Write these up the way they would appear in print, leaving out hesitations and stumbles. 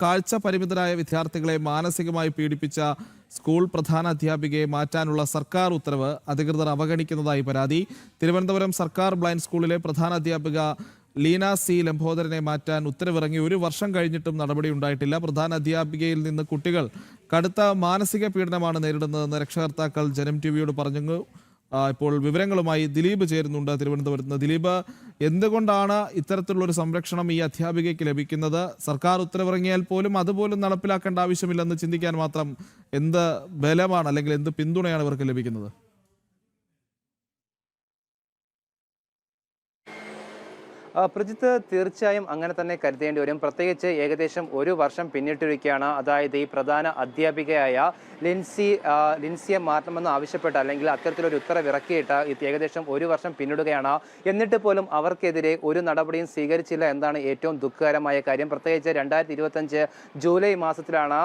കാഴ്ച പരിമിതരായ വിദ്യാർത്ഥികളെ മാനസികമായി പീഡിപ്പിച്ച സ്കൂൾ പ്രധാന അധ്യാപികയെ മാറ്റാനുള്ള സർക്കാർ ഉത്തരവ് അധികൃതർ അവഗണിക്കുന്നതായി പരാതി. തിരുവനന്തപുരം സർക്കാർ ബ്ലൈൻഡ് സ്കൂളിലെ പ്രധാന അധ്യാപിക ലീന സി ലംബോദരനെ മാറ്റാൻ ഉത്തരവിറങ്ങി 1 വർഷം കഴിഞ്ഞിട്ടും നടപടി ഉണ്ടായിട്ടില്ല. പ്രധാന അധ്യാപികയിൽ നിന്ന് കുട്ടികൾ കടുത്ത മാനസിക പീഡനമാണ് നേരിടുന്നതെന്ന് രക്ഷകർത്താക്കൾ ജനം ടിവിയോട് പറഞ്ഞു. ഇപ്പോൾ വിവരങ്ങളുമായി ദിലീപ് ചേരുന്നുണ്ട് തിരുവനന്തപുരത്ത് നിന്ന്. ദിലീപ്, എന്തുകൊണ്ടാണ് ഇത്തരത്തിലുള്ളൊരു സംരക്ഷണം ഈ അധ്യാപികയ്ക്ക് ലഭിക്കുന്നത്? സർക്കാർ ഉത്തരവിറങ്ങിയാൽ പോലും അതുപോലും നടപ്പിലാക്കേണ്ട ആവശ്യമില്ലെന്ന് ചിന്തിക്കാൻ മാത്രം എന്ത് ബലമാണ് അല്ലെങ്കിൽ എന്ത് പിന്തുണയാണ് ഇവർക്ക് ലഭിക്കുന്നത്? പ്രജിത്ത്, തീർച്ചയായും അങ്ങനെ തന്നെ കരുതേണ്ടി വരും. പ്രത്യേകിച്ച് ഏകദേശം 1 വർഷം പിന്നിട്ടിരിക്കുകയാണ്. അതായത് ഈ പ്രധാന അധ്യാപികയായ ലിൻസിയെ മാറ്റണമെന്ന് ആവശ്യപ്പെട്ട അല്ലെങ്കിൽ അത്തരത്തിലൊരു ഉത്തരവ് ഇറക്കിയിട്ട് ഏകദേശം 1 വർഷം പിന്നിടുകയാണ്. എന്നിട്ട് പോലും അവർക്കെതിരെ ഒരു നടപടിയും സ്വീകരിച്ചില്ല എന്നാണ് ഏറ്റവും ദുഃഖകരമായ കാര്യം. പ്രത്യേകിച്ച് 2025 ജൂലൈ മാസത്തിലാണ്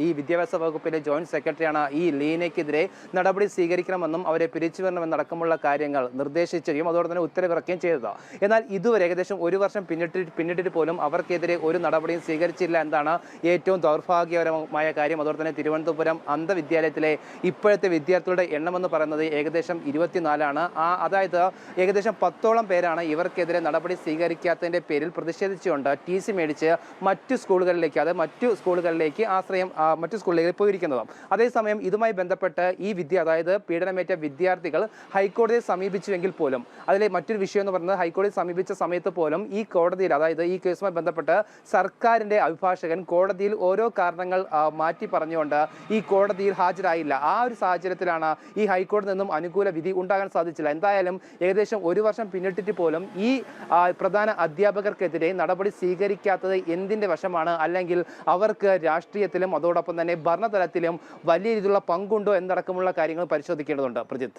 ഈ വിദ്യാഭ്യാസ വകുപ്പിലെ ജോയിന്റ് സെക്രട്ടറിയാണ് ഈ ലീനയ്ക്കെതിരെ നടപടി സ്വീകരിക്കണമെന്നും അവരെ പിരിച്ചുവിടണമെന്നടക്കമുള്ള കാര്യങ്ങൾ നിർദ്ദേശിക്കുകയും അതോടെ തന്നെ ഉത്തരവിറക്കുകയും ചെയ്തത്. എന്നാൽ ഇതുവരെ ഏകദേശം 1 വർഷം പിന്നിട്ടിട്ട് പോലും അവർക്കെതിരെ ഒരു നടപടിയും സ്വീകരിച്ചില്ല എന്നതാണ് ഏറ്റവും ദൗർഭാഗ്യകരമായ കാര്യം. അതോടെ തന്നെ തിരുവനന്തപുരം അന്ധവിദ്യാലയത്തിലെ ഇപ്പോഴത്തെ വിദ്യാർത്ഥികളുടെ എണ്ണമെന്ന് പറയുന്നത് ഏകദേശം 24 അതായത് ഏകദേശം 10ഓളം പേരാണ് ഇവർക്കെതിരെ നടപടി സ്വീകരിക്കാത്തതിൻ്റെ പേരിൽ പ്രതിഷേധിച്ചുകൊണ്ട് TC മേടിച്ച് മറ്റു സ്കൂളുകളിലേക്ക് മറ്റു സ്കൂളുകളിലേക്ക് പോയിരിക്കുന്നത്. അതേസമയം ഇതുമായി ബന്ധപ്പെട്ട് അതായത് പീഡനമേറ്റ വിദ്യാർത്ഥികൾ ഹൈക്കോടതിയെ സമീപിച്ചുവെങ്കിൽ പോലും അതിലെ മറ്റൊരു വിഷയം എന്ന് പറയുന്നത് ഹൈക്കോടതിയെ സമീപിച്ച സമയത്ത് പോലും ഈ കോടതിയിൽ, അതായത് ഈ കേസുമായി ബന്ധപ്പെട്ട് സർക്കാരിന്റെ അഭിഭാഷകൻ കോടതിയിൽ ഓരോ കാരണങ്ങൾ മാറ്റി പറഞ്ഞുകൊണ്ട് ഈ കോടതിയിൽ ഹാജരായില്ല. ആ ഒരു സാഹചര്യത്തിലാണ് ഈ ഹൈക്കോടതിയിൽ നിന്നും അനുകൂല വിധി ഉണ്ടാകാൻ സാധിച്ചില്ല. എന്തായാലും ഏകദേശം 1 വർഷം പിന്നിട്ടിട്ട് പോലും ഈ പ്രധാന അധ്യാപകർക്കെതിരെ നടപടി സ്വീകരിക്കാത്തത് എന്തിന്റെ വശമാണ്? അല്ലെങ്കിൽ അവർക്ക് രാഷ്ട്രീയത്തിലും അതോടൊപ്പം തന്നെ ഭരണതലത്തിലും വലിയ രീതിയിലുള്ള പങ്കുണ്ടോ എന്നടക്കമുള്ള കാര്യങ്ങൾ പരിശോധിക്കേണ്ടതുണ്ട്. പ്രജിത്ത്.